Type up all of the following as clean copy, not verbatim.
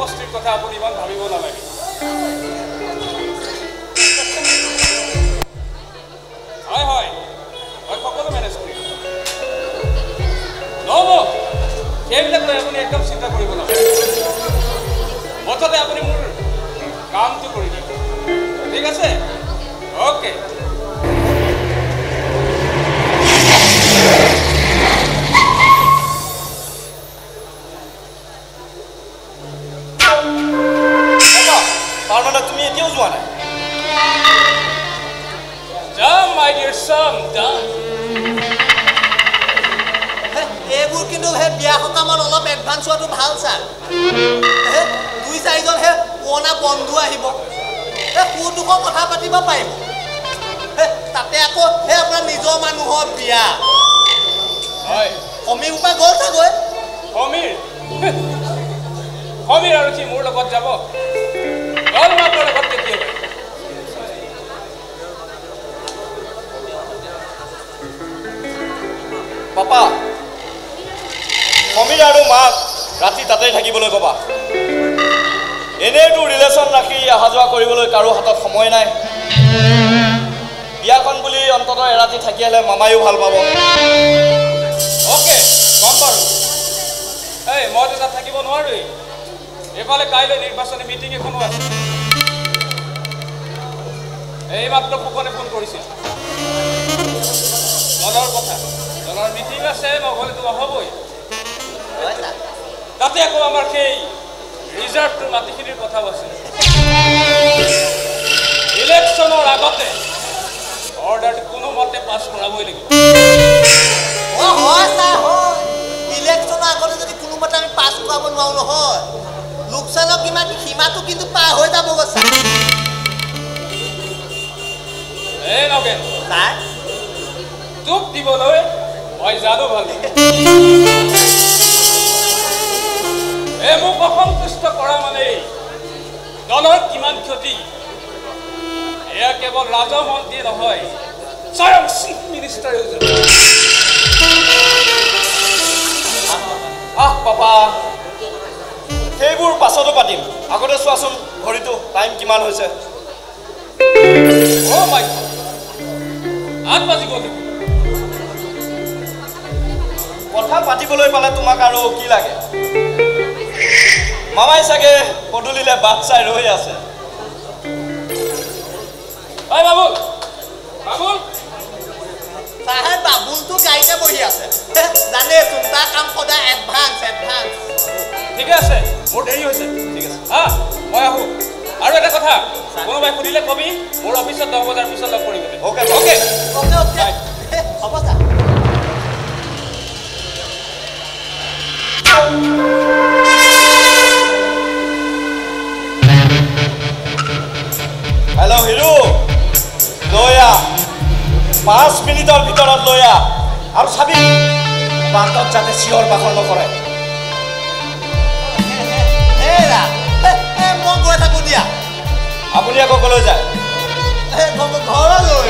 সমষ্টিৰ কথা আপুনি ইমান ভাবিব নালাগে হয় হয় মই সকলো মেনেজ কৰিম নহ'ব সেইবিলাক লৈ আপুনি একদম চিন্তা কৰিব নালাগে মুঠতে আপুনি মোৰ কামটো কৰি দিব ঠিক আছে অ'কে তাৰমানে তুমি এতিয়াও যোৱা নাই যাম মাই ডিয়াৰ সন যাম এইবোৰ কিন্তু সেই বিয়া সকামত অলপ এডভান্স হোৱাটো ভাল ছাৰ দুই চাৰিজন সেই পুৰণা বন্ধু আহিব সেই সুখ দুখৰ কথা পাতিব পাৰিব তাতে আকৌ সেই আপোনাৰ নিজৰ মানুহৰ বিয়া হয় সমীৰ পৰা গ'ল চাগৈ সমীৰ আৰু কি মোৰ লগত যাব গ'ল মাকৰ লগত কেতিয়াবা পাপা সমীৰ আৰু মাক ৰাতি তাতেই থাকিবলৈ ক'বা এনেইতো ৰিলেশ্যন ৰাখি অহা যোৱা কৰিবলৈ কাৰো হাতত সময় নাই বিয়াখন বুলি অন্ততঃ এৰাতি থাকি আহিলে মামায়ো ভাল পাব অ'কে গম বাৰু এই মইতো তাত থাকিব নোৱাৰোৱেই এইফালে কাইলৈ নিৰ্বাচনী মিটিং এখনো আছে এইমাত্ৰ ফুকনে ফোন কৰিছিল দলৰ কথা দলৰ মিটিং আছে নগ'লেতো নহ'বই তাতে আকৌ আমাৰ সেই ৰিজাৰ্ভটোৰ মাটিখিনিৰ কথাও আছে ইলেকশ্যনৰ আগতে অৰ্ডাৰটো কোনোমতে পাছ কৰাবই লাগিব হয় ছাৰ হয় ইলেকশ্যনৰ আগতে যদি কোনোমতে আমি পাছ কৰাব নোৱাৰো নহয় লোকচানৰ কিমান সীমাটো কিন্তু পাৰ হৈ যাব ছাৰ এই নগেন ছাৰ তোক দিবলৈ মই জানো ভাল এই মোক অসন্তুষ্ট কৰা মানে দলৰ কিমান ক্ষতি এয়া কেৱল ৰাজমন্ত্ৰী নহয় স্বয়ং চিফ মিনিষ্টাৰেও জানে পাপা সেইবোৰ পাছতো পাতিম আগতে চোৱাচোন ঘড়ীটো টাইম কিমান হৈছে অ' মাই গড 8 বাজিব দেখোন কথা পাতিবলৈ পালে তোমাক আৰু কি লাগে মামাই চাগে পদূলিলে বাট চাই ৰৈ আছে ঐ বাবুল বাবুল ছাৰ বাবুলটো গাড়ীতে বহি আছে জানেচোন তাৰ কাম সদায় এডভান্স ঠিকে আছে মোৰ দেৰি হৈছে ঠিক আছে হা মই আহোঁ আৰু এটা কথা কোনোবাই সুধিলে কবি মোৰ অফিচত 10 বজাৰ পিছত লগ কৰিবলৈ অ'কে অ'কে অ'কে হ'ব ছাৰ হেল্ল' হিৰো লৈ আহ 5 মিনিটৰ ভিতৰত লৈ আহ আৰু চাবি বাটত যাতে চিঞৰ বাখৰ নকৰে মই গৈ থাকোঁ দিয়া আপুনি আকৌ কলৈ যায় ঘৰলৈ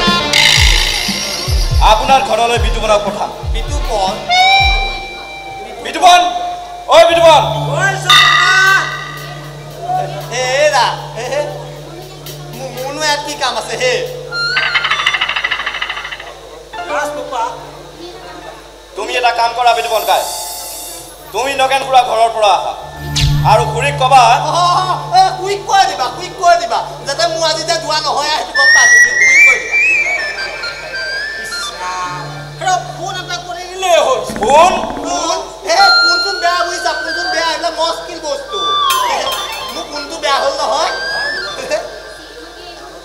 আপোনাৰ ঘৰলৈ বিতুপনক পঠাম বিতুপন বিতুপন ঐ বিতুপন হেৰা মোৰনো ইয়াত কি কাম আছে হে তুমি এটা কাম কৰা বিতুপন কাই তুমি নগেন খুৰা ঘৰৰ পৰা আহা আৰু খুৰীক ক'বা কুইক কৰি দিবা যাতে মোৰ আজি যে যোৱা নহয় সেইটো গম পাইছো কুইক কৰি দিবা ফোন এটা কৰি দিলে হ'ল ফোন কোনচোন বেয়া বুজিছা কোনচোন বেয়া এইবিলাক মস্কিল বস্তু মোৰ কোনটো বেয়া হ'ল নহয়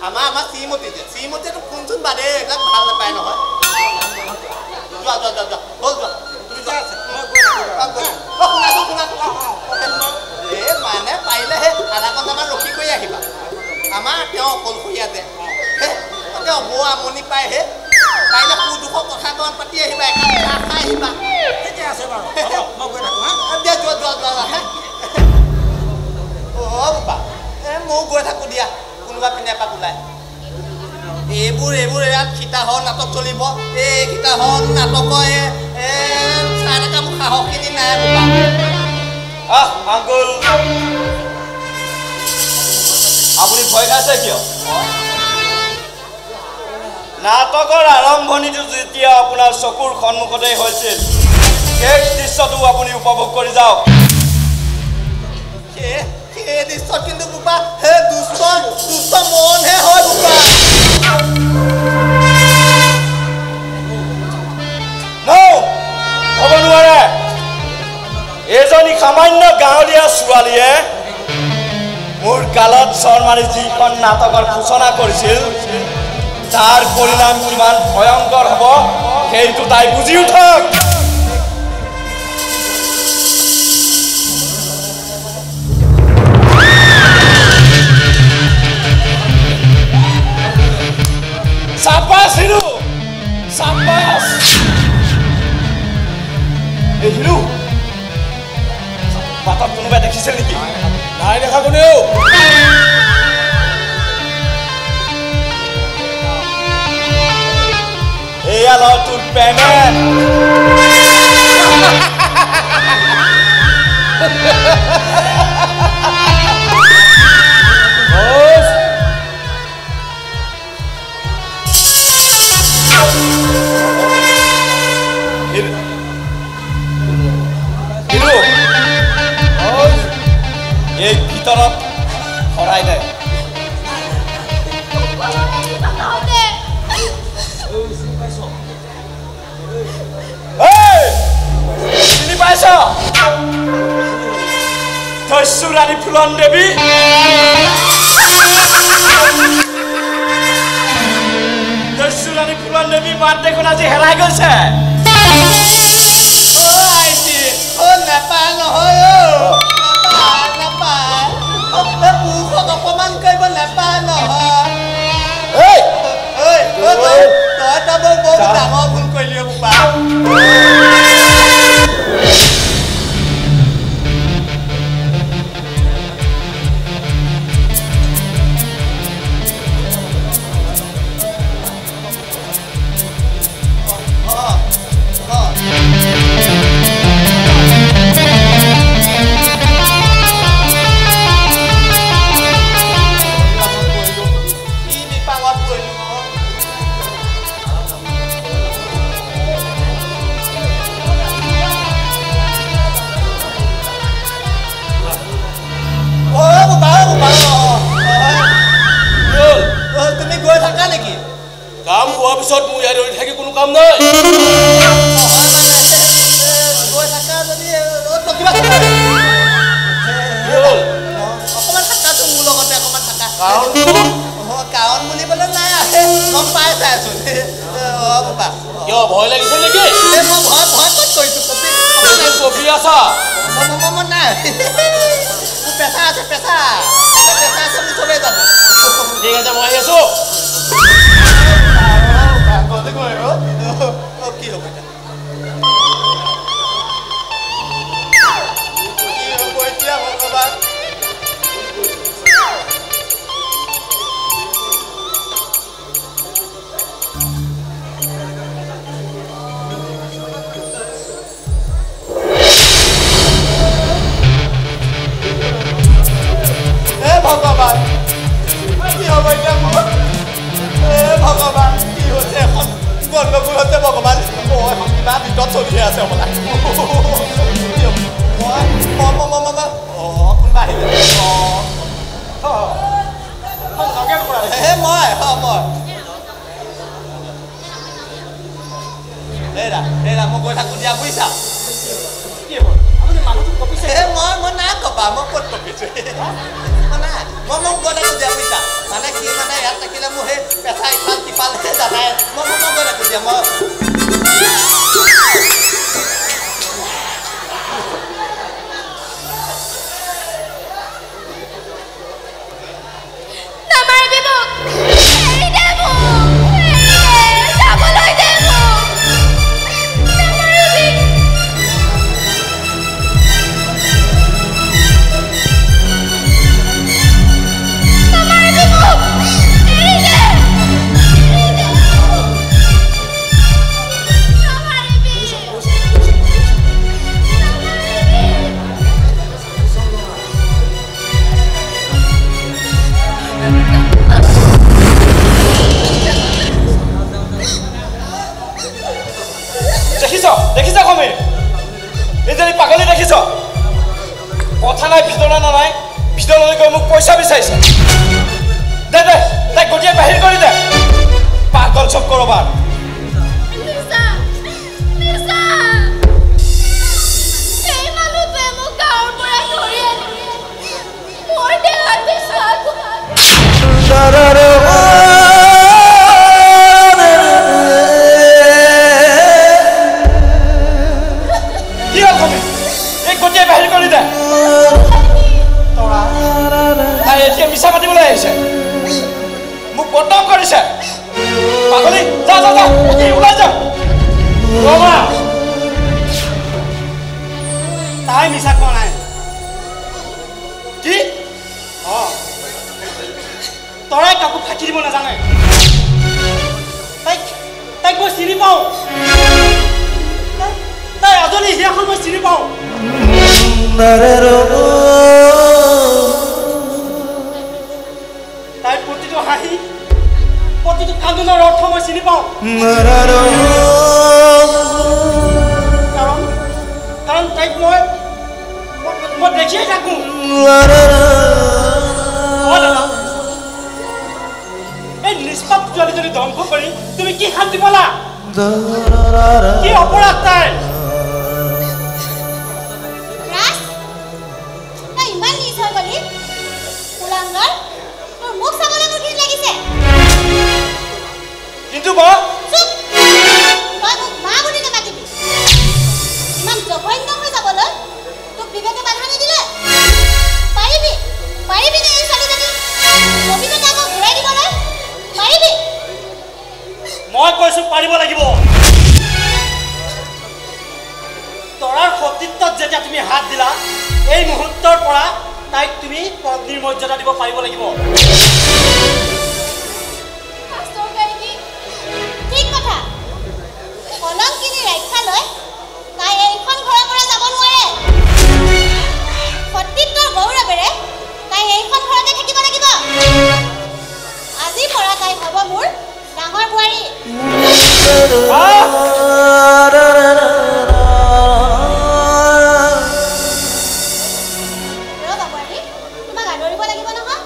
আমাৰ শ্ৰীমতীয়েতো কোনচোন বাদে এইবিলাক ভাল নাপায় নহয় যোৱা হ'ল যোৱা তুমি যোৱা মানে পাৰিলেহে আধা ঘণ্টামান ৰখি কৰি আহিবা আমাৰ তেওঁ অকলশৰীয়াতে তেওঁ বৰ আমনি পায়হে পাৰিলে সুখ দুখৰ কথা অকণমান পাতি আহিবা একাপ চাহ খাই আহিবা ঠিকে আছে বাৰু মই গৈ থাকোঁ দিয়া যোৱা অ' বাবা ময়ো গৈ থাকোঁ দিয়া কোনোবা পিনে এপাক ওলাই এইবোৰ ইয়াত সীতাহৰ নাটক চলিব এই সীতাহৰ নাটকৰ চাই থকা মোৰ সাহসখিনি নাই বাবা আংকুল আপুনি ভয় খাইছে কিয় নাটকৰ আৰম্ভণিটো যেতিয়া আপোনাৰ চকুৰ সন্মুখতে হৈছিল সেই দৃশ্যটো আপুনি উপভোগ কৰি যাওক সেই দৃশ্যত কিন্তু বোপা হে দুষ্ট মনহে হয় বোপা হ'ব নোৱাৰে এজনী সামান্য গাঁৱলীয়া ছোৱালীয়ে মোৰ গালত চৰ মাৰি যিখন নাটকৰ সূচনা কৰিছিল তাৰ পৰিণাম কিমান ভয়ংকৰ হ'ব সেইটো তাই বুজি উঠক চাপাছ হিৰো চাপাছ এই হিৰো বাটত কোনোবাই দেখিছিল নেকি নাই দেখা কোনেও এয়া ল তোৰ পেমেণ্ট এই ভিতৰত ভৰাই দে চিনি পাইছ দস্যু ৰাণী ফুলন দেৱী দস্যু ৰাণী ফুলন দেৱী মাত দেখোন আজি হেৰাই গৈছে নেপায় নহয় নেপায় পুৰুষক অপমান কৰিব নেপায় নহয় তই বহুত ডাঙৰ ভুল কৰিলি বোপা তুমি গৈ থাকা নেকি কাম হোৱাৰ পিছত মোৰ ইয়াত ৰৈ থাকি কোনো কাম নাই গৈ থাকা যদি কিবা অকণমান থাকাচোন মোৰ লগতে অকণমান থাকা কাৰণ বুলিবলৈ নাই গম পাই চাইচোন বোপা কিয় ভয় লাগিছে নেকি মই ভয় ক'ত কৰিছো কপি আছা মই নাই মোৰ পেচা আছে পেচা বুলি চবেই জানো ঠিক আছে মই আহি আছো কি হ'ব এতিয়া ভগৱান ভগৱান কি হ'ব এতিয়া মোৰ ভগৱান কি হৈছে এখন গণ্ডগোল হৈছে ভগৱান কিবা ভিতৰত চলি আছে হ'বলা কোনোবা আহিলে মই মই গৈ থাকোঁ দিয়া বুজিছা কি হ'ল আপুনি মানুহটো কপিছে মই নাই কপা মই ক'ত কপিছোঁ মই গৈ থাকোঁ দিয়া বুজিছা মানে কি মানে ইয়াত থাকিলে মোৰ সেই পেচা ইফাল সিফাল জানাই মই গৈ থাকোঁ দিয়া মই দেখিছ সমীৰ এইজনী পাগলী দেখিছ কথা নাই ভিতৰা নাই ভিতৰলৈ গৈ মোক পইচা বিচাৰিছে দে তাইক গটিয়াই বাহিৰ কৰি দে পাগল চব কৰবাৰ বাহিৰ কৰি দে তাই এতিয়া মিছা মাতিবলৈ আহিছে মোক বদনাম কৰিছে পাগলী যা ওলাই যা তাই মিছা কোৱা নাই কি তৰাই কাকো ফাঁকি দিব নাজানে তাইক মই চিনি পাওঁ তাই এজনী হিয়াখন মই চিনি পাওঁ তাইৰ প্ৰতিটো হাঁহি প্ৰতিটো কান্দোনৰ অৰ্থ মই চিনি পাওঁ কাৰণ তাইক মই দেখিয়ে থাকোঁ এই নিষ্পাপ ছোৱালীজনী ধ্বংস কৰি তুমি কি শান্তি পালা কি অপৰাধ তাইৰ কিন্তু বা মই কৈছো পাৰিব লাগিব তৰাৰ সতীত্বত যেতিয়া তুমি হাত দিলা এই মুহূৰ্তৰ পৰা তাইক তুমি পত্নীৰ মৰ্যাদা দিব পাৰিব লাগিব ঠিক কথা কলংকিনী ৰক্ষালৈ তাই এইখন ঘৰৰ পৰা যাব নোৱাৰে সতীত্বৰ গৌৰৱেৰে তাই এইখন ঘৰতে থাকিব লাগিব আজিৰ পৰা তাই হ'ব মোৰ ডাঙৰ বোৱাৰী ৰ'বা বোৱাৰী তোমাক আদৰিব লাগিব নহয়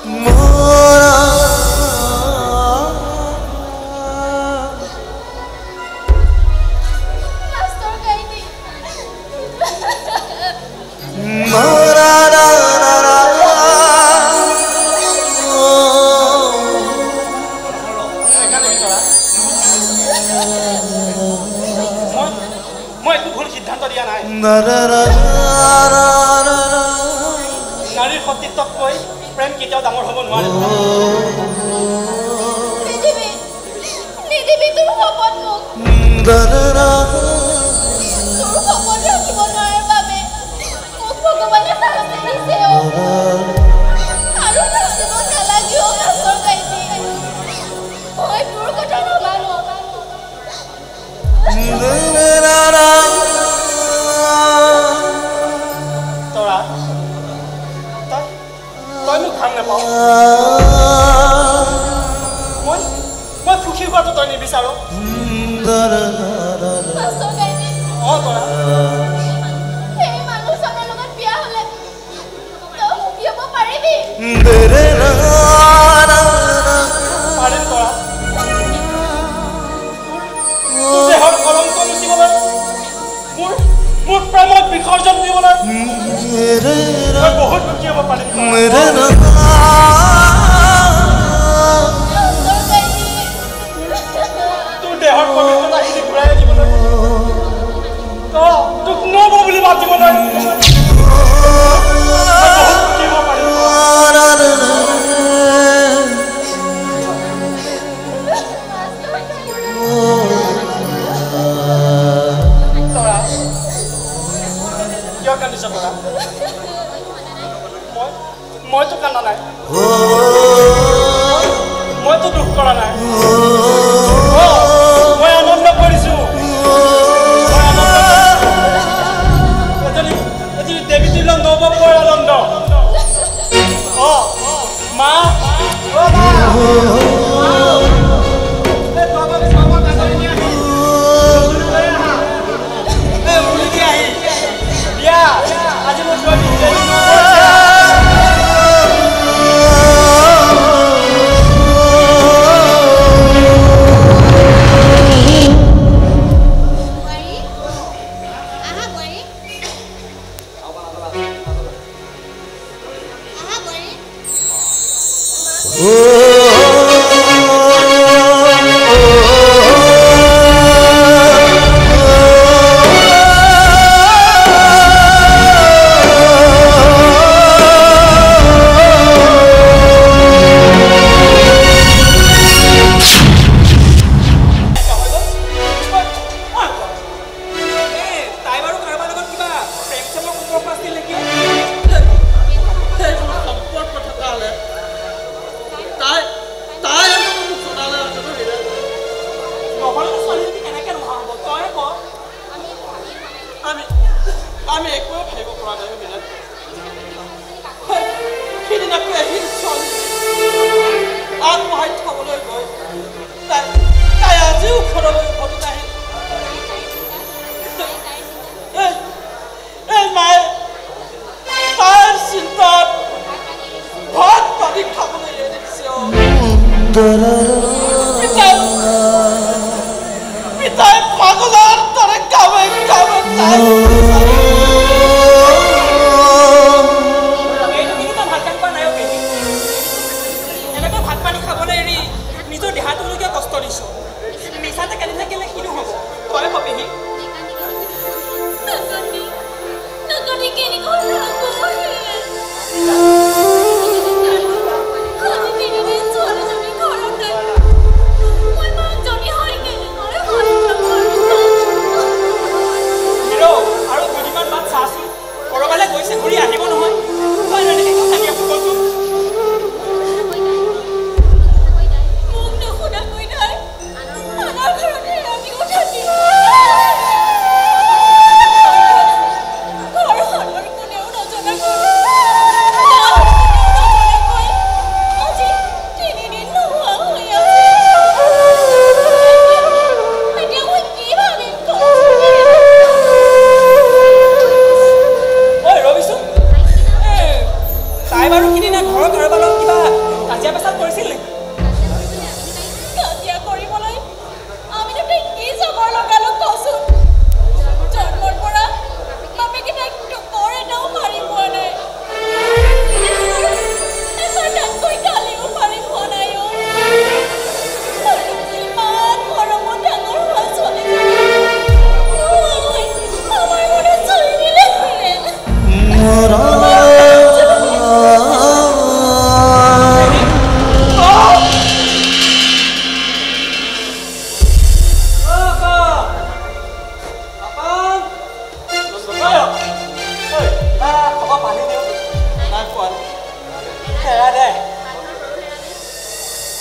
মই একো ভুল সিদ্ধান্ত দিয়া নাই নাৰীৰ সতীত্বতকৈ প্ৰেম কেতিয়াও ডাঙৰ হ'ব নোৱাৰে নিদিবি তোৰ শপত মোক তোৰ শপত ৰাখিব নোৱাৰাৰ বাবে মোক ভগৱানে শাস্তি দিছে আৰু নাচিব নালাগিও নাচৰ গাইতি মই তোৰ কথা নামানো তৰা তই মোক ভাল নাপাওঁ মই সুখী হোৱাটো তই নিবিচাৰো নাচৰ গাইতি তৰা সেই মানুহজনৰ লগত বিয়া হ'লে তই সুখী হ'ব পাৰিবি পাৰিম তৰা তোৰ দেহৰ কলংক মুচিবলৈ মোৰ প্ৰেমক বিসৰ্জন দিবলৈ মই বহুত সুখী হ'ব পাৰিম তোৰ দেহৰ পবিত্ৰতাখিনি ঘূৰাই ৰাখিবলৈ তোক নব বুলি মাতিবলৈ মই বহুত সুখী হ'ব পাৰিম কিয় কান্দিছ তৰা মইতো কান্দা নাই মইতো দুখ কৰা নাই মই আনন্দ কৰিছো এজনী দেৱী তুল্য নৱবৰ আনন্দ মা আমি একোৱে ভাবিব পৰা নাই মিনাত সেইদিনাকৈ আহিল ছোৱালী আগবঢ়াই থবলৈ গৈ তাই আজিও ঘৰলৈ উভতি নাহিল এই মায়ে তাইৰ চিন্তাত ভাত পানী খাবলৈ এৰি দিছে পিতাই পাগলৰ দৰে কামে কামে নিজৰ দেহাটোলৈকে কষ্ট দিছো মিছাতে কালি থাকিলে কিনো হ'ব তই ভাবিহি আৰু দুদিনমান বাদ চাচোন কৰবালৈ গৈছে ঘূৰি আহিব নহয় তই এনেকৈ থাকি আছো কচোন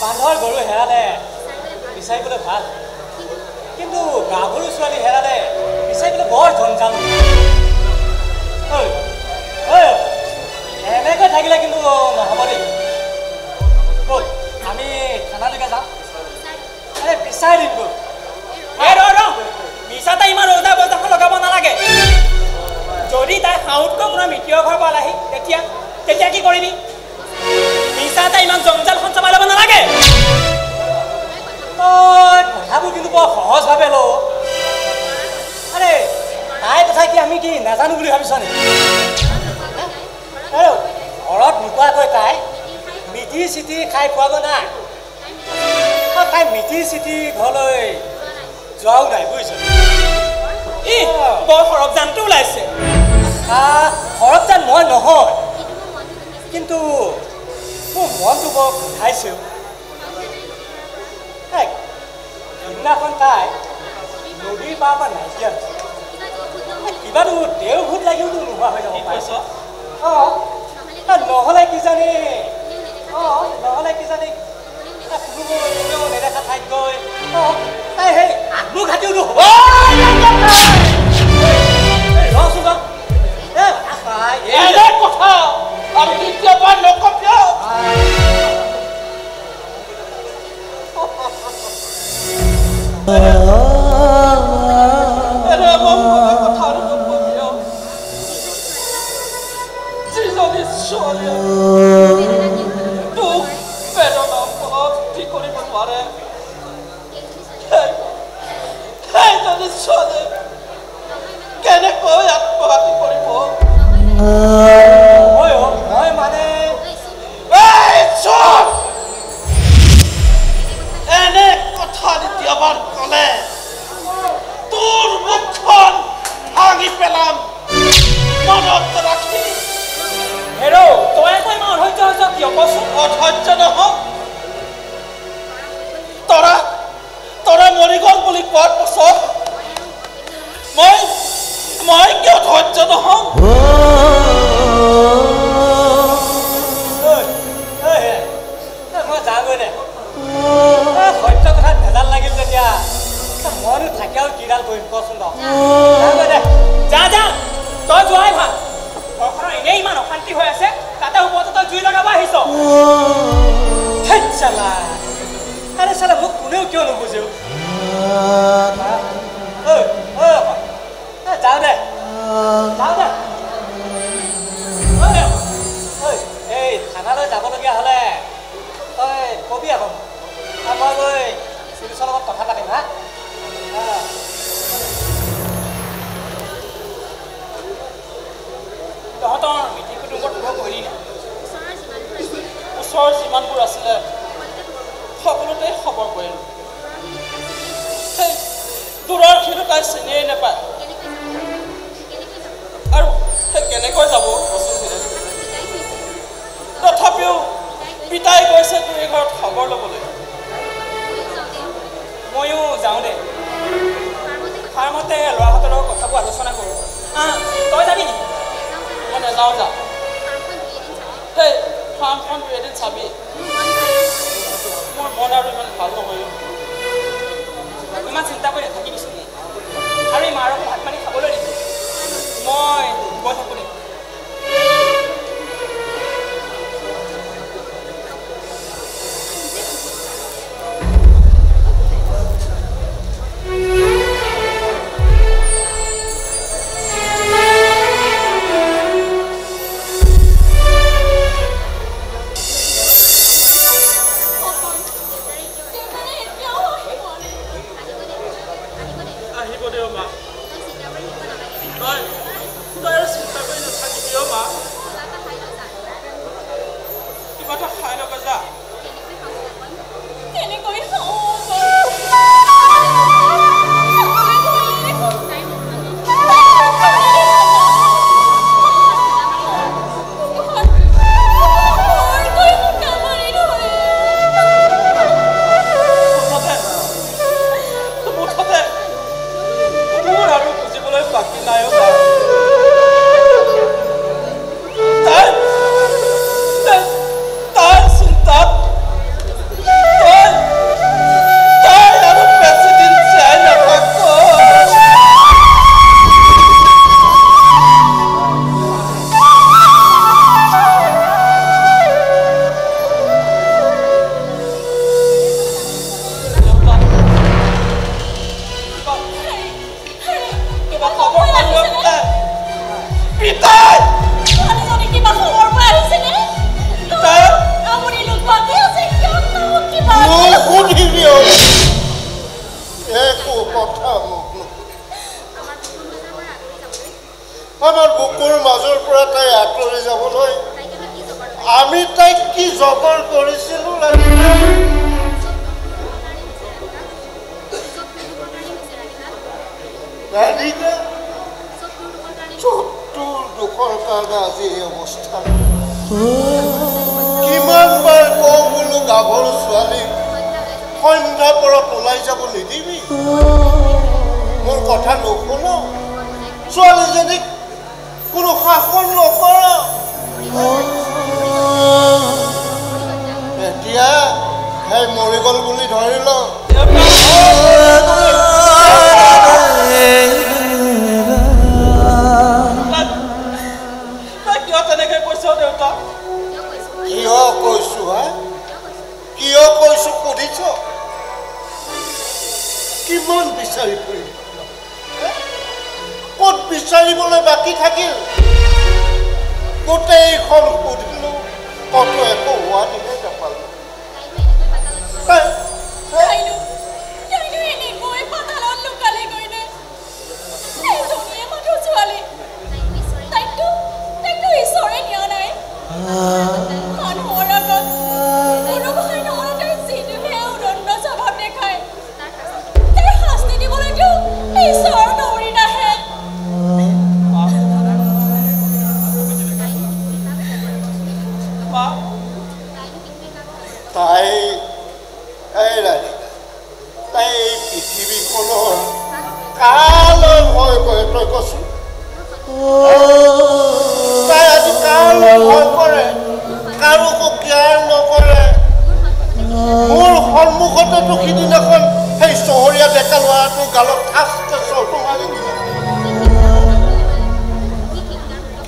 বান্ধৰ গৰু হেৰালে বিচাৰিবলৈ ভাল কিন্তু গাভৰু ছোৱালী হেৰালে বিচাৰিবলৈ বৰ ঝঞ্ঝাল এনেকৈ থাকিলে কিন্তু নহ'ব দেই ব'ল আমি থানালৈকে যাম আৰে বিচাৰি দিম গ'ল মিছাতে ইমান ৰজা বজাখন লগাব নালাগে যদি তাই সাউতকৈ পুনৰ মৃত্যুৰ ঘৰ পালাহি তেতিয়া কি কৰিবি মিছাতে ইমান জঞ্জালখন চম্ভাই ল'ব নালাগে কথাবোৰ কিন্তু বৰ সহজভাৱে ল আৰে তাই কথা কি আমি কি নাজানো বুলি ভাবিছ নেকি ঘৰত নোপোৱাকৈ তাই মিঠি চিঠি খাই খোৱাগৈ নাই তাই মিঠি চিঠি ঘৰলৈ যোৱাও নাই বুজিছ বৰ সৰবজানটো ওলাইছে সৰবজান মই নহয় কিন্তু মোৰ মনটো বৰ খাইছে সেইদিনাখন তাই নদীৰ পাৰ পৰা নাইকিয়া কিবাটো দেও ভূত লাগিওতো নোহোৱা হৈ যাব পাৰিছ নহ'লে কিজানি কোনোবাই নেদেখা ঠাইত গৈ তাই সেই আত্মঘাতীওতো হ'ব ৰচোন এনে কথা আৰু দ্বিতীয়বাৰ নকবি যিজনী ছোৱালীয়ে দুখ বেদনা উপলব্ধি কৰিব নোৱাৰে সেইজনী ছোৱালীয়ে কেনেকৈ আত্মঘাতী কৰিব মই মানে এনে কথা দ্বিতীয়বাৰ ক'লে তোৰ মুখখন ভাঙি পেলাম মনত ৰাখি তই আকৌ ইমান অধৈৰ্য হৈছ কিয় কচোন অধৈৰ্য নহওক তৰা মৰি গ'ল বুলি কোৱাৰ পাছত মই কিয় ধৈৰ্য নহওঁ মই যাগৈ দে সত্য কথাত ভেজাল লাগিল যেতিয়া মইনো থাকি আৰু কিডাল কৰিম কচোন যাগৈ দে যা তই যোৱাই ভাল ঘৰখনৰ এনেই ইমান অশান্তি হৈ আছে তাতে ওপৰতে তই জুই লগাব আহিছ ধেৎ চালা আৰে চালা মোক কোনেও কিয় নুবুজেও যাওঁ দে এই থানালৈ যাবলগীয়া হ'লে তই কবি আকৌ মই গৈ পুলিচৰ লগত কথা পাতিম হা তহঁতৰ মিটিং কুটুম্বৰ খবৰ কৰিলি নে ওচৰৰ যিমানবোৰ আছিলে সকলোতে খবৰ কৰিলোঁ সেই দূৰৰ সেইটো তাই চিনিয়েই নাপায় আৰু সেই কেনেকৈ যাব তথাপিও পিতাই গৈছে তোৰ এই ঘৰত খবৰ ল'বলৈ ময়ো যাওঁ দে ফাৰ্মতে ল'ৰাহঁতৰ লগত কথাবোৰ আলোচনা কৰোঁ তই যাবি নেকি মই নাযাওঁ যা সেই ফাৰ্মখন দুই এদিন চাবি মোৰ মন আৰু ইমান ভাল নহয় ইমান চিন্তা কৰি নাথাকি দিছোঁ আৰু এই মাৰকো ভাত পানী খাবলৈ দিছোঁ মই গৈ থাকোঁ দে আমাৰ বুকুৰ মাজৰ পৰা তাই আঁতৰি যাবলৈ আমি তাইক কি জবৰ কৰিছিলোঁ ৰাধিকা তোৰ দুখৰ কাৰণে আজি এই অৱস্থা কিমান বাৰ কওঁ বোলো গাভৰু ছোৱালী সন্ধ্যা পৰত ওলাই যাব নিদিবি মোৰ কথা নুশুন ছোৱালীজনীক কোনো শাসন নকৰ এতিয়া সেই মৰি গ'ল বুলি ধৰি ল কিয় কৈছো হা কিয় কৈছো সুধিছ কিমান বিচাৰি ফুৰিম ক'ত বিচাৰিবলৈ বাকী থাকিল গোটেইখন সুধিলো কতো একো হোৱা দিনে নাপালো তাই এই ৰাধিকা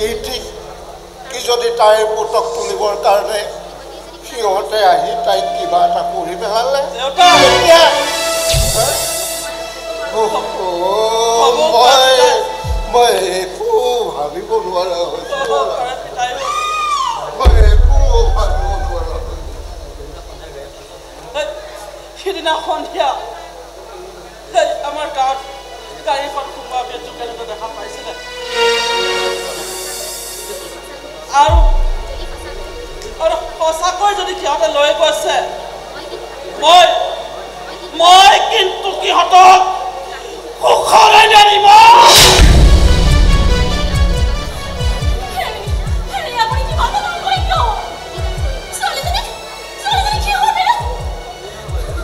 কি ঠিক কি যদি তাইৰ পুতক তুলিবৰ কাৰণে সিহঁতে আহি তাইক কিবা এটা কৰি পেলালে এতিয়া মই একো ভাবিব নোৱাৰা হৈছোঁ মই একো ভাবিব নোৱাৰা সিদিনা সন্ধিয়া আমাৰ গাঁৱত গাড়ীখন সোমোৱা বেজুকাৰীটো দেখা পাইছিলে আৰু সঁচাকৈ যদি সিহঁতে লৈ গৈছে মই কিন্তু সিহঁতক সুখলৈ নেৰিব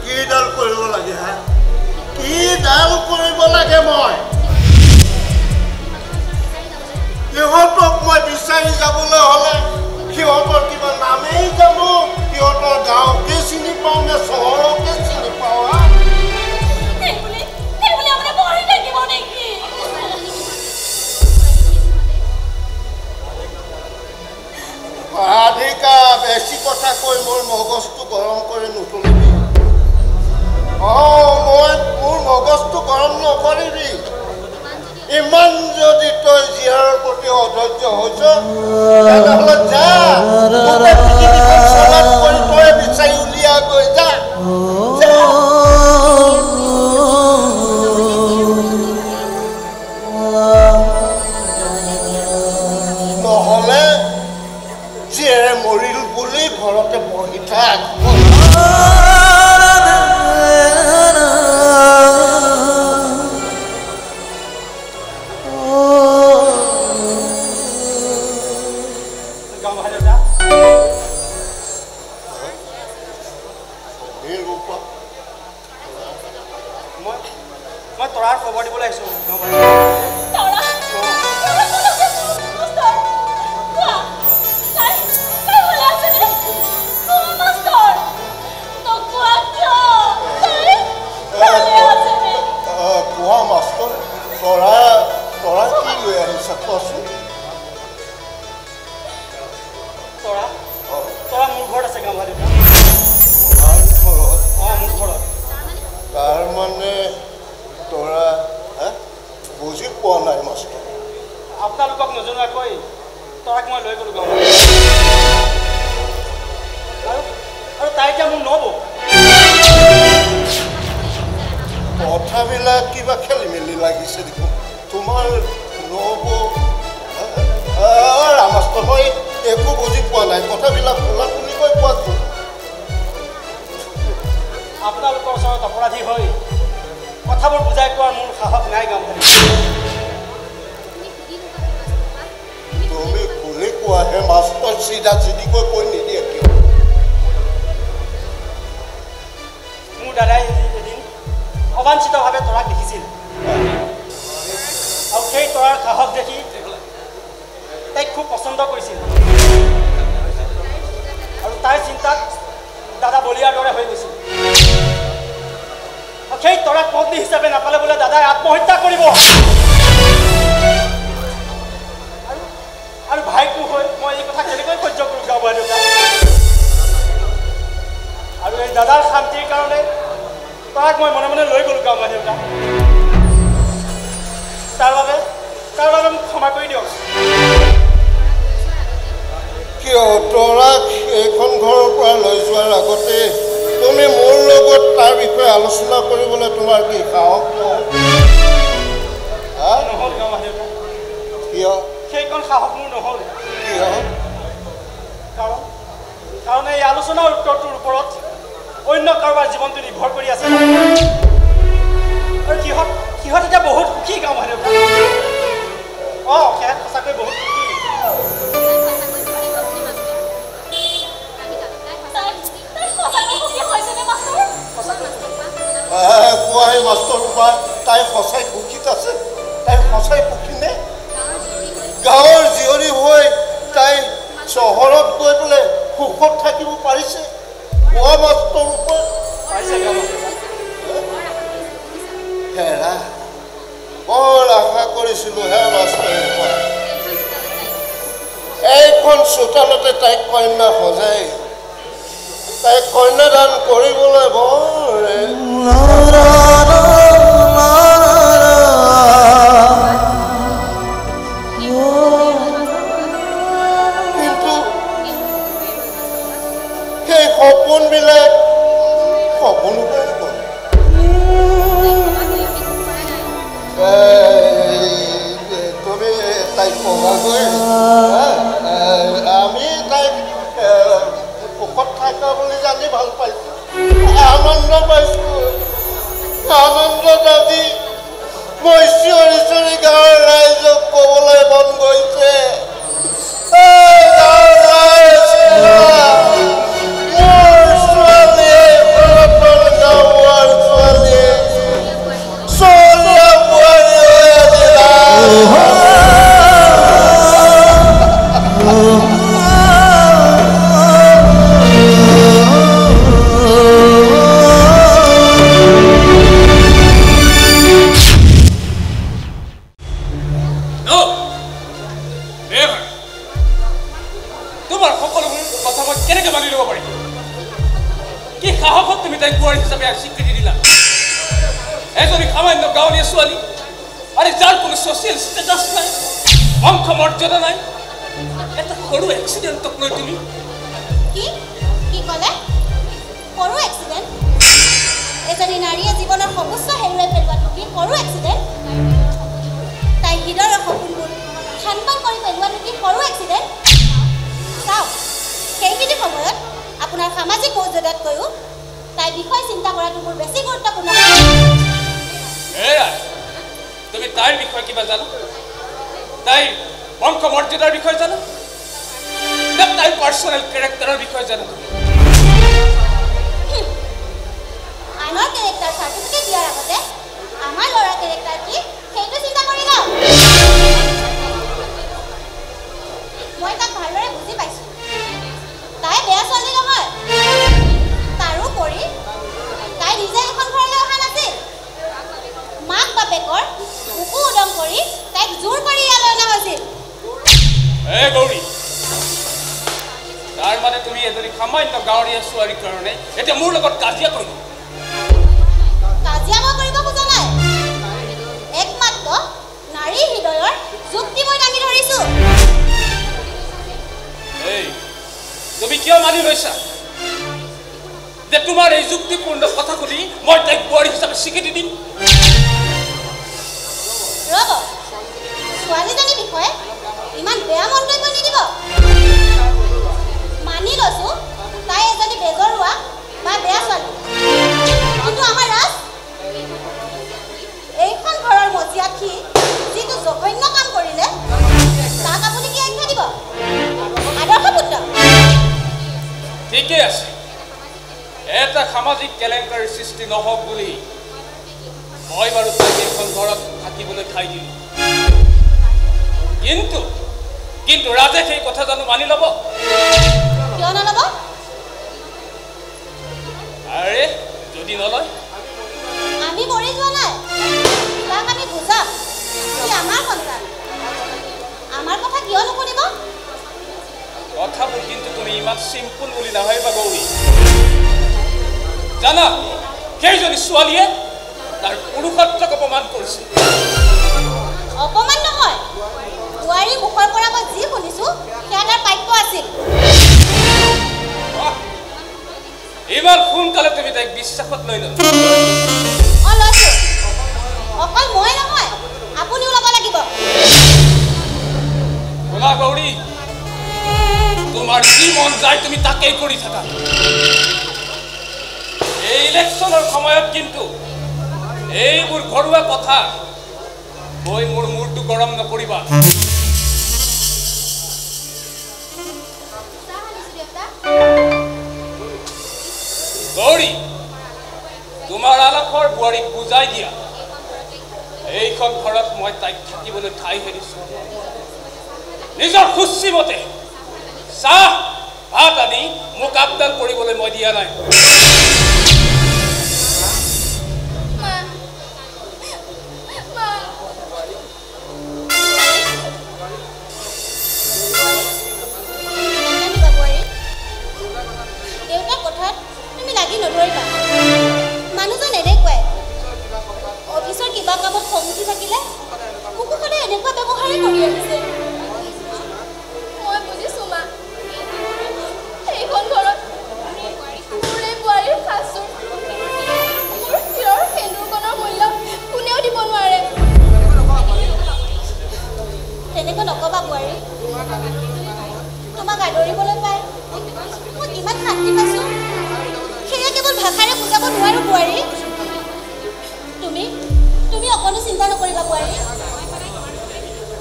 কিডাল কৰিব লাগে হা কিডাল কৰিব লাগে মই সিহঁতক মই বিচাৰি যাবলৈ হ'লে সিহঁতৰ কিবা নামেই জানো সিহঁতৰ গাঁৱকে চিনি পাওঁ নে চহৰকে চিনি পাওঁ ৰাধিকা বেছি কথা কৈ মোৰ মগজটো গৰম কৰি নুতুলিবি মোৰ মগজটো গৰম নকৰিবি ইমান যদি তই জীয়াৰ প্ৰতি অধৈৰ্য হৈছ তেনেহ'লে যা কৰি তই বিচাৰি উলিয়া গৈ যা নহ'লে জীয়েৰে মৰিল বুলি ঘৰতে বহি থাক মই তৰাৰ খবৰ দিবলৈ আহিছোঁ কোৱা মাষ্টৰ তৰা কি লৈ আহিছা কোৱাচোন তৰা মোৰ ঘৰত আছে গাঁও ঘৰত মোৰ ঘৰত তাৰমানে তৰা বুজি পোৱা নাই মাষ্টৰ আপোনালোকক নজনোৱাকৈ তৰাক মই লৈ গ'লোঁ গাঁও আৰু তাই এতিয়া মোৰ নব কথাবিলাক কিবা খেলি মেলি লাগিছে দেখোন তোমাৰ নব মাষ্টৰ মই একো বুজি পোৱা নাই কথাবিলাক খোলা খুলিকৈ কোৱাচোন আপোনালোকৰ ওচৰত অপৰাধী হৈ কথাবোৰ বুজাই কোৱাৰ মোৰ সাহস নাই গাঁও তুমি খুলি কোৱাহে মাষ্টৰ চিধা চিধিকৈ কৈ নিদিয়ে কিয় মোৰ দাদাই এদিন অবাঞ্ছিতভাৱে তৰাক দেখিছিল আৰু সেই তৰাৰ সাহস দেখি তাইক খুব পচন্দ কৰিছিল আৰু তাইৰ চিন্তাত দাদা বলিয়াৰ দৰে হৈ গৈছিল আৰু সেই তৰাক পত্নী হিচাপে নাপালে বোলে দাদাই আত্মহত্যা কৰিব আৰু ভাইকো হৈ মই এই কথা কেনেকৈ সহ্য কৰোঁ গাঁও বুঢ়া দেউতা আৰু এই দাদাৰ শান্তিৰ কাৰণে তৰাক মই মনে মনে লৈ গ'লোঁ গাঁও বুঢ়া দেউতা তাৰ বাবে মোক ক্ষমা কৰি দিয়ক কিয় তৰাক এইখন ঘৰৰ পৰা লৈ যোৱাৰ আগতে তুমি মোৰ লগত তাৰ বিষয়ে আলোচনা কৰিবলৈ তোমাৰ কি সাহস নহ'ল গাঁও বুঢ়া দেউতা কিয় সেইকণ সাহস মোৰ নহ'ল কিয় কাৰণ এই আলোচনাৰ উত্তৰটোৰ ওপৰত অন্য কাৰোবাৰ জীৱনটো নিৰ্ভৰ কৰি আছে আৰু সিহঁত এতিয়া বহুত সুখী গাঁও বুঢ়া দেউতা সিহঁত সঁচাকৈ বহুত সুখী কোৱাহে মাষ্টৰ ৰূপা তাই সঁচাই সুখীত আছে তাই সঁচাই সুখী নে গাঁৱৰ জীয়ৰী হৈ তাই চহৰত গৈ পেলাই সুখত থাকিব পাৰিছে কোৱা মাষ্টৰ ৰূপা হেৰা বৰ আশা কৰিছিলোঁ হে মাষ্টৰ ৰূপা এইখন চোতালতে তাইক কন্যা সজাই তাইক কন্যাদান কৰিবলৈ বৰ কিন্তু সেই সপোনবিলাক সপোন হৈ গ'ল তুমি তাইক কবাগৈ আমি তাইক সুখত থকা বুলি জানি ভাল পাইছোঁ আনন্দ পাইছোঁ আনন্দত আজি মই চিঞৰি চিঞৰি গাঁৱৰ ৰাইজক ক'বলৈ মন গৈছে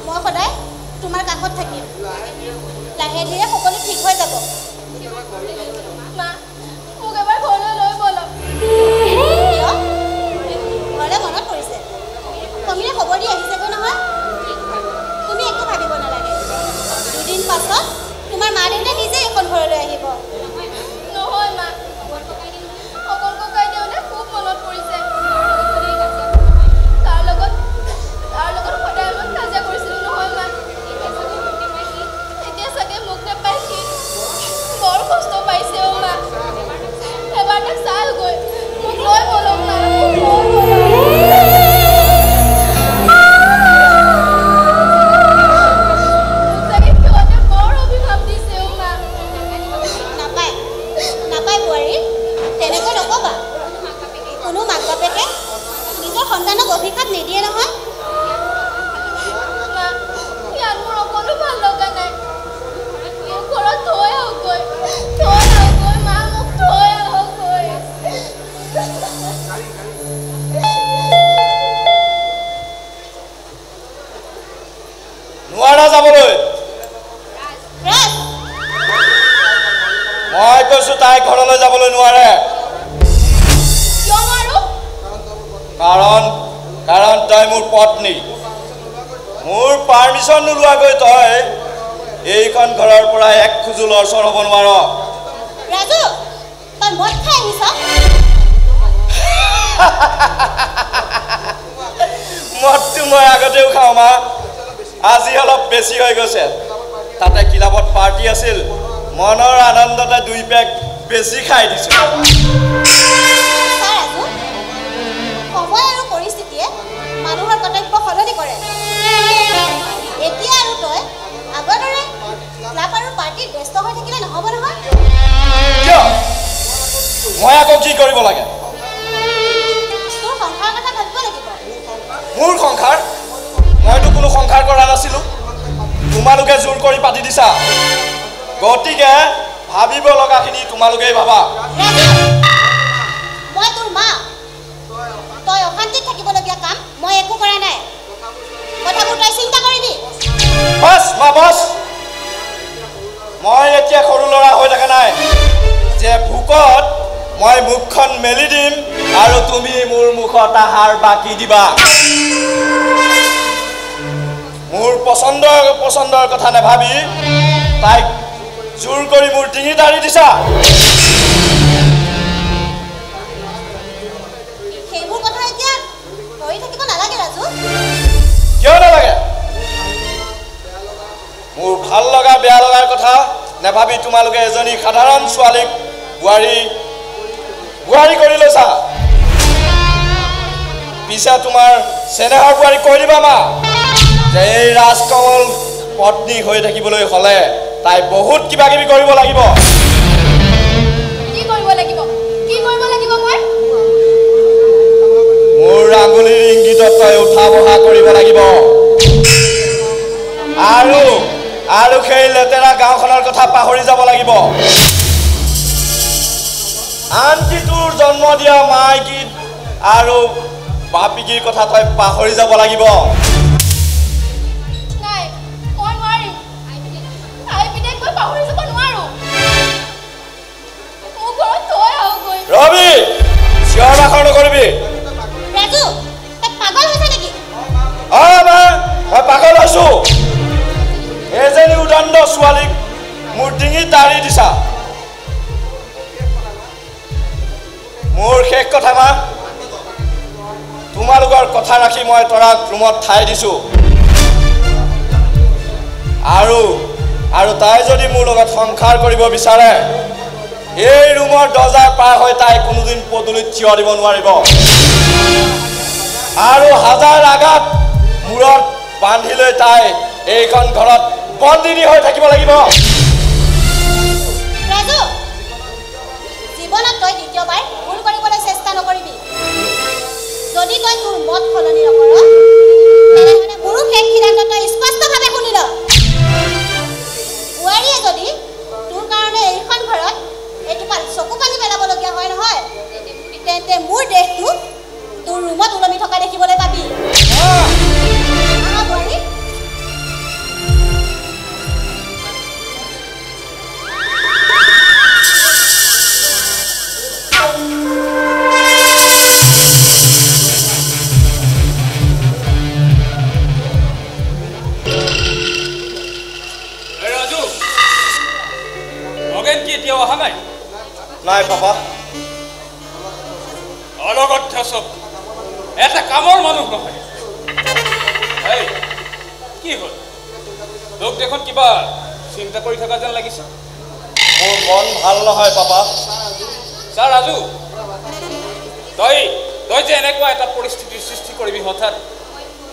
মই সদায় তোমাৰ কাষত থাকিম লাহে ধীৰে সকলো ঠিক হৈ যাব মা মোক এবাৰ ঘৰলৈ লৈ ব'লক ঘৰলৈ মনত পৰিছে কমিলে খবৰ দি আহিছেগৈ নহয় তুমি একো ভাবিব নালাগে দুদিন পাছত তোমাৰ মা দেউতা নিজে এখন ঘৰলৈ আহিব নহয় মা অকল ককাই দেউলে খুব মনত পৰিছে তাৰ লগত সদায় মই কাজিয়া কৰিছিলোঁ নহয় মা এতিয়া চাগে মোক নাপায় সি বৰ কষ্ট পাইছে অ' মা এবাৰ তাক চালগৈ মোক লৈ ব'লক মা সন্তানক অভিশাপ নিদিয়ে নহয় ইয়াত মোৰ অকণো ভাল লগা নাই মোৰ ঘৰত থৈ আহকগৈ মা মোক থৈ আহকগৈ নোৱাৰা যাবলৈ মই কৈছো তাই ঘৰলৈ যাবলৈ নোৱাৰে কাৰণ তই মোৰ পত্নী মোৰ পাৰ্মিশ্যন নোলোৱাকৈ তই এইখন ঘৰৰ পৰা এক খোজো লৰচৰ হ'ব নোৱাৰ ৰাজু তই মদ খাই আহিছ মদটো মই আগতেও খাওঁ মা আজি অলপ বেছি হৈ গৈছে তাতে ক্লাবত পাৰ্টি আছিল মনৰ আনন্দতে 2 পেক বেছি খাই দিছো সময় আৰু পৰিস্থিতিয়ে মানুহৰ কৰ্তব্য সলনি কৰে এতিয়া আৰু তই আগৰ দৰে ক্লাব আৰু পাৰ্টিত ব্যস্ত হৈ থাকিলে নহ'ব নহয় কিয় মই আকৌ কি কৰিব লাগে তোৰ সংসাৰৰ কথা ভাবিব লাগিব মোৰ সংসাৰ মইতো কোনো সংসাৰ কৰা নাছিলোঁ তোমালোকে জোৰ কৰি পাতি দিছা গতিকে ভাবিব লগাখিনি তোমালোকেই ভাবা মই তোৰ মা তই অশান্তিত থাকিবলগীয়া কাম মই একো কৰা নাই কথাবোৰ তই চিন্তা কৰিবি বছ মা বছ মই এতিয়া সৰু ল'ৰা হৈ থকা নাই যে ভোকত মই মুখখন মেলি দিম আৰু তুমি মোৰ মুখত আহাৰ বাকি দিবা মোৰ পচন্দৰ কথা নাভাবি তাইক জোৰ কৰি মোৰ ডিঙি দাৰি দিছা সেইবোৰ কথা এতিয়া ধৰি থাকিব নালাগে ৰাজু কিয় নালাগে মোৰ ভাল লগা বেয়া লগাৰ কথা নাভাবি তোমালোকে এজনী সাধাৰণ ছোৱালীক বোৱাৰী কৰি লৈছা পিছে তোমাৰ চেনেহৰ বোৱাৰী কৈ দিবা মা যে এই ৰাজকমল পত্নী হৈ থাকিবলৈ হ'লে তাই বহুত কিবা কিবি কৰিব লাগিব কি কৰিব লাগিব মই মোৰ আঙুলিৰ ইংগিতত তই উঠা বহা কৰিব লাগিব আৰু সেই লেতেৰা গাঁওখনৰ কথা পাহৰি যাব লাগিব আনকি তোৰ জন্ম দিয়া মাইকী আৰু বাপিকীৰ কথা তই পাহৰি যাব লাগিব নাই মই নোৱাৰিম আই পিতাক মই পাহৰি যাব নোৱাৰো মোৰ ঘৰত থৈ আহকগৈ ৰবি চিঞৰ বাখৰ নকৰিবি ৰাজু তই পাগল হৈছ নেকি মা মই পাগল হৈছো এজনী উদণ্ড ছোৱালীক মোৰ ডিঙিত দাৰি দিছা মোৰ শেষ কথা মা তোমালোকৰ কথা ৰাখি মই তৰাক ৰুমত ঠাই দিছো আৰু তাই যদি মোৰ লগত সংসাৰ কৰিব বিচাৰে এই ৰুমৰ দৰ্জা পাৰ হৈ তাই কোনোদিন পদূলিত থিয় দিব নোৱাৰিব আৰু হাজাৰ আঘাত মূৰত বান্ধি লৈ তাই এইখন ঘৰত বন্দিনী হৈ থাকিব লাগিব ৰাজু জীৱনত তই দ্বিতীয়বাৰ ভুল কৰিবলৈ চেষ্টা নকৰিবি যদি তই তোৰ মত সলনি নকৰ তেনেহ'লে মোৰো শেষ সিদ্ধান্ত তই স্পষ্টভাৱে শুনি ল বোৱাৰীয়ে যদি তোৰ কাৰণে এইখন ঘৰত এইটোপাল চকু পানী পেলাবলগীয়া হয় নহয় তেন্তে মোৰ দেহটো তোৰ ৰুমত ওলমি থকা দেখিবলৈ পাবি বোৱাৰী নাই পাপা অলগত চব এটা কামৰ মানুহ নহয় এই কি হ'ল লোক দেখোন কিবা চিন্তা কৰি থকা যেন লাগিছে মোৰ মন ভাল নহয় পাপা ছাৰ ৰাজু তই যে এনেকুৱা এটা পৰিস্থিতিৰ সৃষ্টি কৰিবি হঠাৎ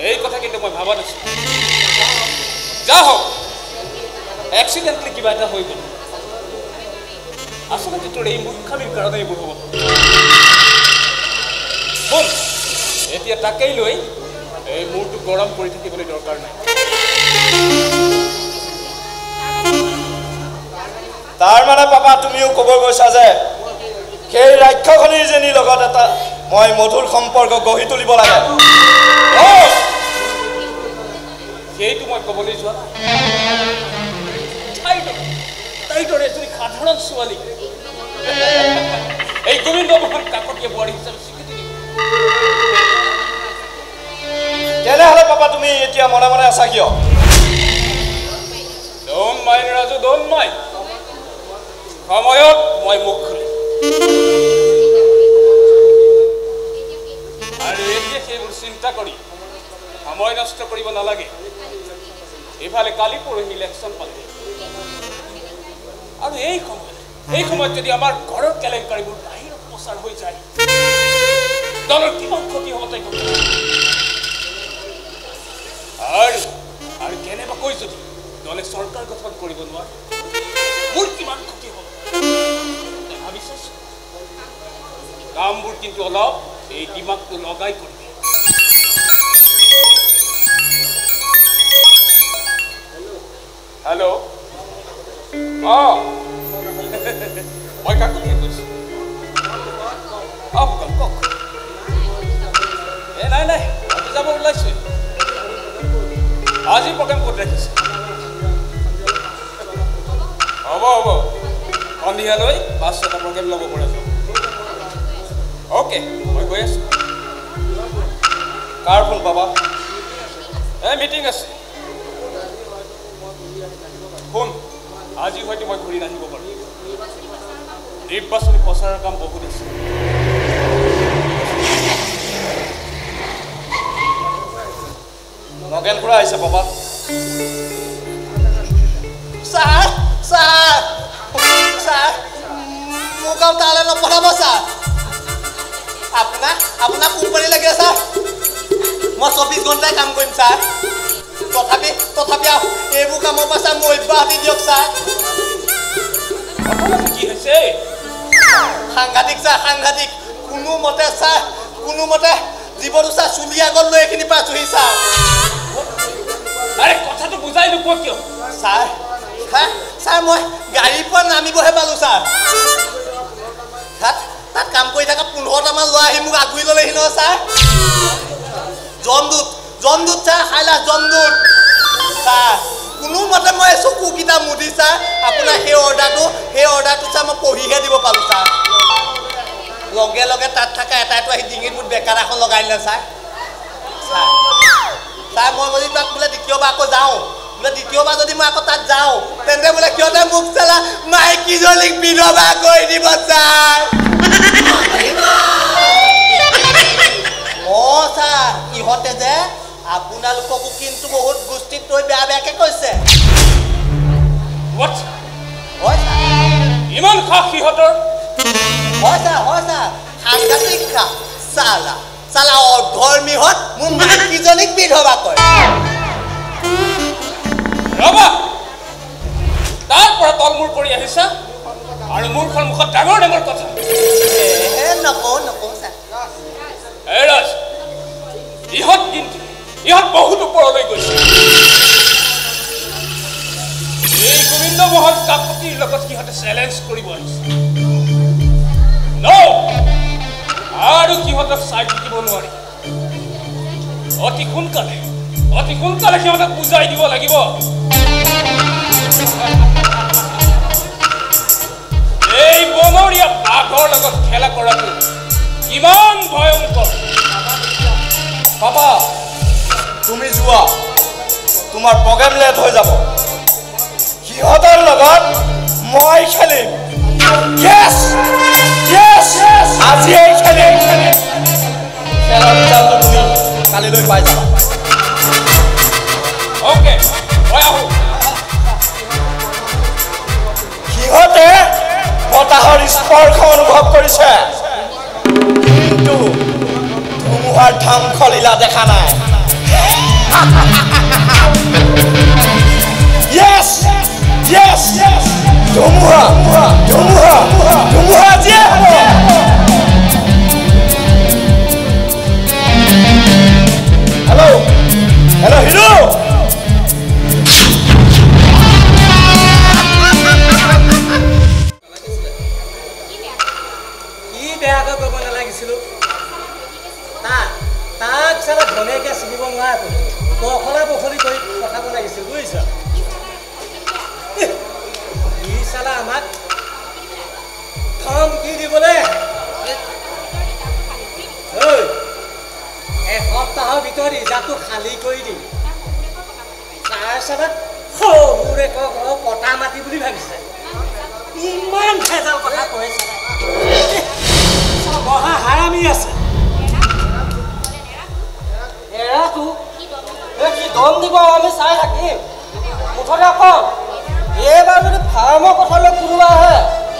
এই কথা কিন্তু মই ভাবা নাছিলোঁ যা হওক এক্সিডেণ্টলি কিবা এটা হৈ গ'ল আচলতে তোৰ এই মূৰ্খামিৰ কাৰণে এইবোৰ হ'ব শুন এতিয়া তাকেই লৈ এই মূৰটো গৰম কৰি থাকিবলৈ দৰকাৰ নাই তাৰ মানে পাপা তুমিও ক'ব গৈছা যে সেই ৰাক্ষসনীজনীৰ লগত এটা মই মধুৰ সম্পৰ্ক গঢ়ি তুলিব লাগে সেইটো মই ক'বলৈ যোৱা তাইৰ এজনী সাধাৰণ ছোৱালী এই গোবিন্দ মোহন কাকতীয়া বোৱাৰী হিচাপে স্বীকৃতি দিব তেনেহ'লে পাপা তুমি এতিয়া মনে মনে আছা কিয় don't mind Raju don't mind সময়ত মই মুখ খুলিম আৰু এতিয়া সেইবোৰ চিন্তা কৰি সময় নষ্ট কৰিব নালাগে এইফালে কালি পৰহি ইলেকশ্যন পালে আৰু এই সময়ত যদি আমাৰ ঘৰৰ কেলেংকাৰীবোৰ বাহিৰত প্ৰচাৰ হৈ যায় দলৰ কিমান ক্ষতি হ'ব তাই আৰু কেনেবাকৈ যদি দলে চৰকাৰ গঠন কৰিব নোৱাৰে মোৰ কিমান ক্ষতি হ'ব ভাবিছে কামবোৰ কিন্তু অলপ এই দিমাগটো লগাই কৰিবি হেল্ল' অঁ মই কাকতীয়া কৈছোঁ কওক নাই আজি যাব ওলাইছোঁ আজি প্ৰগ্ৰেম ক'ত ৰাখিছে হ'ব সন্ধিয়ালৈ 5-6টা প্ৰগ্ৰেম ল'ব পৰা যাব অ'কে মই গৈ আছোঁ কাৰ ফোন পাবা মিটিং আছে শুন আজি হয়তো মই ঘূৰি নাহিব পাৰোঁ নিৰ্বাচনী প্ৰচাৰৰ কাম বহুত আছে নগেন খুৰা আহিছে পাপা ছাৰ মোক আৰু তালৈ নপঠাব ছাৰ আপোনাক কোম্পানী লাগে ছাৰ মই 24 ঘণ্টাই কাম কৰিম ছাৰ তথাপি এইবোৰ কামৰ পৰা ছাৰ মই অব্যাহতি দিয়ক ছাৰ কি হৈছে সাংঘাতিক ছাৰ সাংঘাতিক কোনোমতে জীৱনটো ছাৰ চুলি আগত লৈ এইখিনি পাইছোহি ছাৰ আৰে কথাটো বুজাই নোপোৱা কিয় ছাৰ মই গাড়ীৰ পৰা নামিবহে পালোঁ ছাৰ তাত কাম কৰি থকা 15টামান ল'ৰা আহি মোক আগুৰি ল'লেহি নহয় ছাৰ জমদূত ছাৰ হাইলাছ জমদূত ছাৰ কোনোমতে মই চকুকেইটা মুদি ছাৰ আপোনাৰ সেই অৰ্ডাৰটো ছাৰ মই পঢ়িহে দিব পালোঁ ছাৰ লগে তাত থকা এটাইটো আহি ডিঙিত মোৰ বেকাৰ এখন লগাই দিলে ছাৰ মই যদি তাত বোলে দ্বিতীয়বাৰ আকৌ যাওঁ দ্বিতীয়বাৰ যদি মই আকৌ তাত যাওঁ তেন্তে বোলে সিহঁতে মোক চালা মাইকীজনীক বিধৱা কৰি দিব ছাৰ ছাৰ ইহঁতে যে আপোনালোককো কিন্তু বহুত গোষ্ঠীত লৈ বেয়াকৈ কৈছে হয় ছাৰ ইমান খাস সিহঁতৰ হয় ছাৰ সাংঘাতিক খা চালা অধৰ্মীহঁত মোৰ মাইকীজনীক বিধৱা কৰে ৰবা তাৰ পৰা তলমূৰ কৰি আহিছা আৰু মূৰখন মুখত ডাঙৰ কথা নকওঁ ছাৰ ইহঁত বহুত ওপৰলৈ গৈছে এই গোবিন্দ মোহন কাকতিৰ লগত সিহঁতে চেলেঞ্জ কৰিব আহিছে আৰু সিহঁতক চাই থাকিব নোৱাৰি অতি সোনকালে সিহঁতক বুজাই দিব লাগিব এই বনৰীয়া বাঘৰ লগত খেলা কৰাটো কিমান ভয়ংকৰ পাপা তুমি যোৱা তোমাৰ প্ৰগ্ৰেম লেট হৈ যাব সিহঁতৰ লগত মই খেলিম Yes! Yes! আজি এই খেলে খেলৰ ৰিজাল্টটো তুমি কালিলৈ পাই যাবা অ'কে মই আহোঁ সিহঁতে বতাহৰ স্পৰ্শ অনুভৱ কৰিছে কিন্তু ধুমুহাৰ ধ্বংসলীলা দেখা নাই Yes! Yes! ধুমুহা ধুমুহা ধুমুহা আজিয়ে হ'ব হেল্ল' হেল্ল' হিৰো কি বেয়াকৈ ক'ব নালাগিছিলোঁ তাক চালা ধুনীয়াকৈ চিনিব নোৱাৰে বখলা বখলি কৰি পঠাব লাগিছিল বুজিছ ই চালা আমাক ধমকি দিবলৈ এসপ্তাহৰ ভিতৰত ইজাটো খালী কৰি দিম তাৰ চালা সৰুৰে কটা মাটি বুলি ভাবিছে ইমান ভেজাল কথা কৈ চালা বহা হাৰামি আছে এৰাটো কি দম দিব আমি চাই থাকিম মুঠতে কম এইবাৰ যদি ফাৰ্মৰ কথালৈ কোনোবা আহে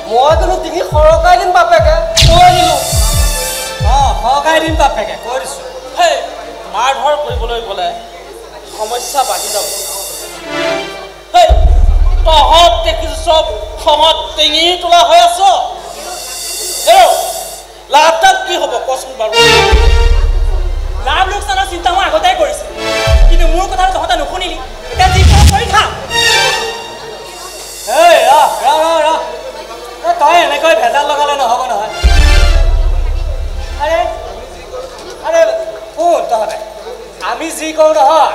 মই কিন্তু ডিঙি সৰকাই দিম বাপেকে কৈ দিলোঁ সৰকাই দিম বাপেকে কৈ দিছোঁ সেই মাৰ ধৰ কৰিবলৈ গ'লে সমস্যা বাঢ়ি যাব সেই তহঁত দেখিছোঁ চব খঙত টেঙি তোলা হৈ আছ লাভ তাত কি হ'ব কচোন বাৰু লাভ লোকচানৰ চিন্তা মই আগতেই কৰিছিলোঁ কিন্তু মোৰ কথাটো তহঁতে নুশুনিলি এতিয়া যি কৰি খা তই এনেকৈ ভেজাল লগালে নহ'ব নহয় আৰে আৰে শুন তহঁতে আমি যি কৰোঁ নহয়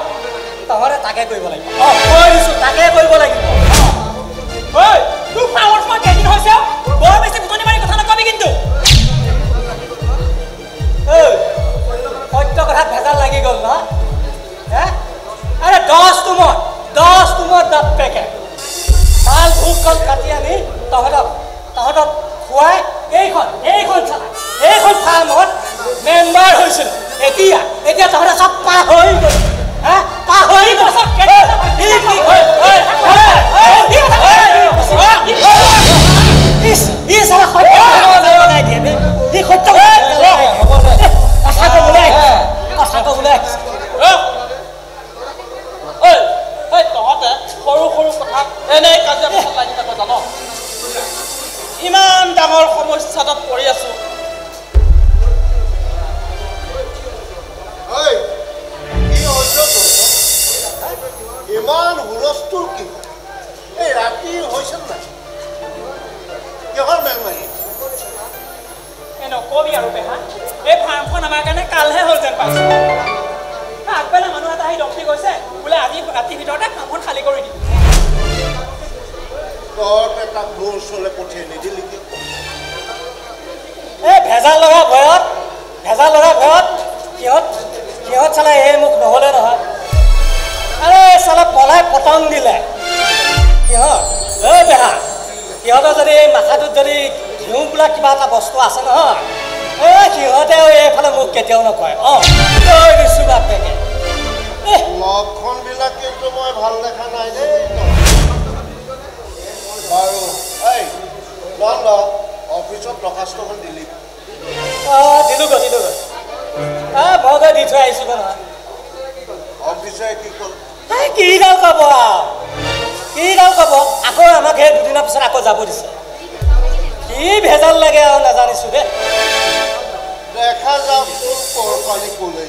তহঁতে তাকে কৰিব লাগিব কৈ দিছোঁ তাকে কৰিব লাগিব তোৰ পাৱাৰ তোমাৰ কেইদিন হৈছে বৰ বেছি ফুটনি মাৰি কথা নকবি কিন্তু সত্য কথাত ভেজাল লাগি গ'ল ন আৰে 10 টোমত দাঁত পেকে মাল ভোগ কল কাটি আনি তহঁতক খুৱাই এইখন চালা এইখন ফাৰ্মত মেম্বাৰ হৈছিল এতিয়া তহঁতে চব পাহৰি গ'ল পাহৰি গ'ল তহঁতে সৰু সৰু কথাত এনে কাজিয়া লাগি থাকো জান ইমান ডাঙৰ সমস্যা এটাত পৰি আছো ইমান হুলস্থুল কি এই ৰাতি হৈছে নাই কিহৰ মেলমাৰী নকবি আৰু পেহা এই ফাৰ্মখন আমাৰ কাৰণে কালহে হ'ল যেন পাইছো আগবেলা মানুহ এটা আহি দমটি গৈছে বোলে আজি ৰাতিৰ ভিতৰতে ফাৰ্মখন খালী কৰি দিম তহঁতে তাক মোৰ ওচৰলৈ পঠিয়াই নিদিলি কি এই ভেজাল লগা ভয়ত সিহঁত চালে এই মোক নহ'লে নহয় আৰে চালে পলাই পতং দিলে সিহঁতৰ যদি মাথাটোত যদি ঘিউ বোলা কিবা এটা বস্তু আছে নহয় সিহঁতেও এইফালে মোক কেতিয়াও নকয় কৈ দিছোঁ বাপেকে লক্ষণবিলাক কিন্তু মই ভাল দেখা নাই দেই বাৰু এই অফিচত দৰখাস্তখন দিলি দিলোগৈ মই গৈ দি থৈ আহিছোঁ নহয় অফিচাৰে কি ক'ল কিডাল ক'ব আকৌ আমাক সেই দুদিনৰ পিছত আকৌ যাব দিছে কি ভেজাল লাগে আৰু নাজানিছোঁ দেই দেখা যাওক তোৰ পৰপালি ক'লৈ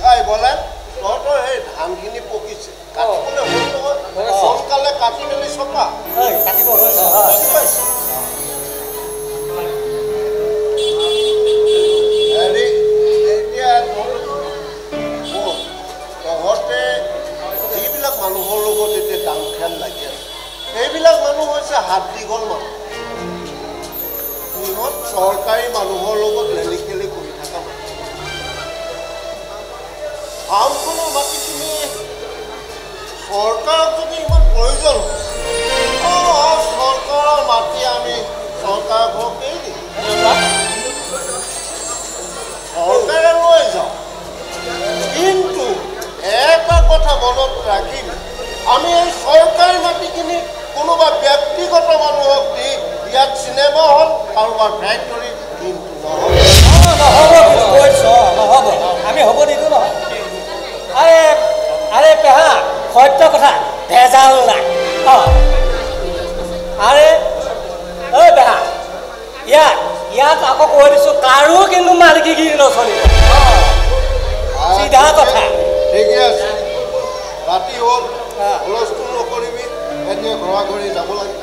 যায় বোলে তহঁতৰ সেই ধানখিনি পকিছে কাটিবলৈ হ'ল নহয় সোনকালে কাটি মেলি চপা কাটিব হৈছে হেৰি এতিয়া তহঁতে যিবিলাক মানুহৰ লগত এতিয়া দাম খেল লাগি আছে সেইবিলাক মানুহ হৈছে হাত দীঘল মানুহ সিহঁত চৰকাৰী মানুহৰ লগত লেলি খেলি কৰি থকা মানুহ ফাৰ্মখনৰ মাটিখিনি চৰকাৰক যদি ইমান প্ৰয়োজন চহৰৰ মাটি আমি চৰকাৰক দিম চৰকাৰে লৈ যাওঁ কিন্তু এটা কথা মনত ৰাখিম আমি এই চৰকাৰী মাটিখিনি কোনোবা ব্যক্তিগত মানুহক দি ইয়াত চিনেমা হল কাৰোবাৰ ফেক্টৰী কিন্তু নহ'ব আমি হ'ব নিদিওঁ নহয় আৰে আৰে পেহা সত্য কথা ভেজাল নাই আৰে ঐ পেহা ইয়াত আকৌ কৈ দিছোঁ কাৰো কিন্তু মালিকীগিৰি নচলিব চিধা কথা ঠিকে আছে ৰাতি হ'ল হুলস্থুল নকৰিবি এতিয়া ঘৰা ঘৰি যাব লাগে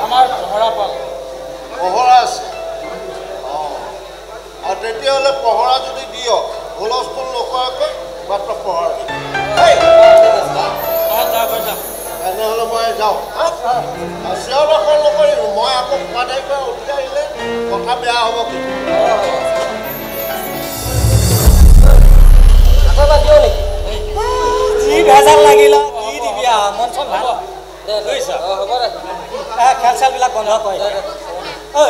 আমাৰ পহৰা পাল পহৰা আছে আৰু তেতিয়াহ'লে পহৰা যদি দিয় হুলস্থুল নকৰাকৈ মাত্ৰ পহৰা তেনেহ'লে মই যাওঁ চিঞৰ বাখৰ নকৰিম মই আকৌ পাদাই পৰা উঠি আহিলে কথা বেয়া হ'ব কি ভেজাল লাগিল কি দিবি মন চন ভাল খেল চেলবিলাক বন্ধ কৰে বল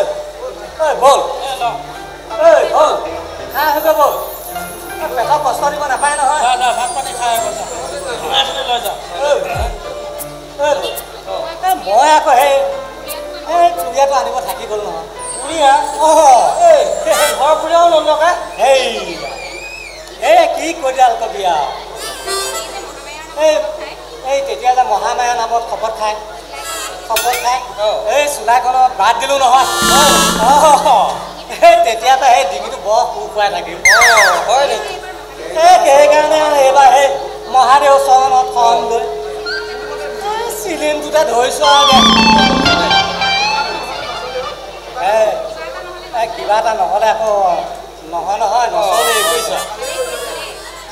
বল খাই আহিব বল পেটত কষ্ট দিব নাপায় নহয় ভাত পানী খাই লৈ যা মই আকৌ সেই চুৰিয়াটো আনিব থাকি গ'ল নহয় চুৰিয়া ঘৰ ফুৰিয়াও নলগা এই কি কৰিয়াল কবি আৰু এই তেতিয়া যে মহামায়া নামত শপত খায় এই চোলাখনত বাদ দিলোঁ নহয় এই তেতিয়াতো সেই ডিঙিটো বৰ খুৱাই থাকিম হয় নেকি সেইকাৰণে এইবাৰ সেই মহাদেৱ চৰণত খন লৈ চিলিমটোতে ধৰিছোঁ আৰু কিবা এটা নহ'লে আকৌ নহয় নচলে বুজিছ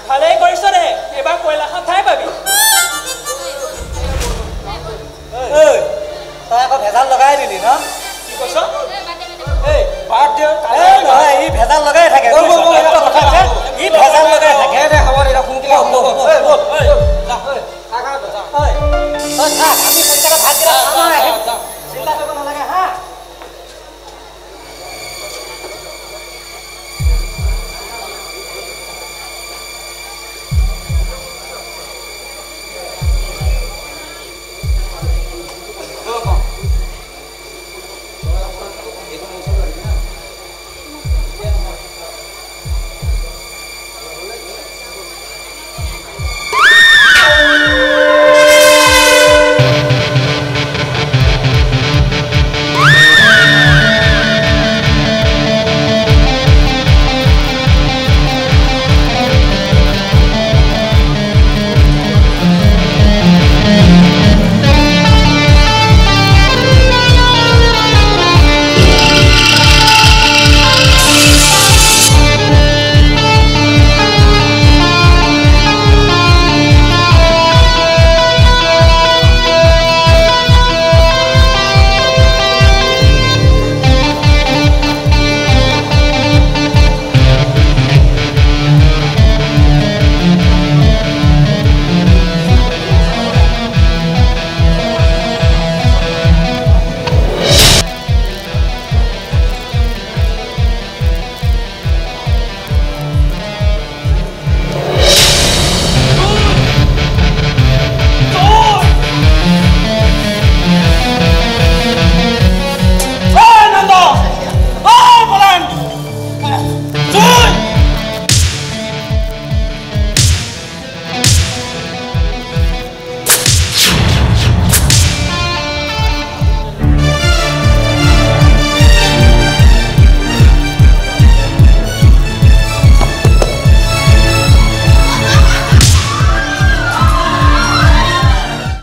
ভালেই কৰিছ দে এইবাৰ কয়লাখন ঠাই পাবি তই আকৌ ভেজাল লগাই দিলি ন কি কৈছ এই বাদ দিয় নহয় ই ভেজাল লগাই থাকে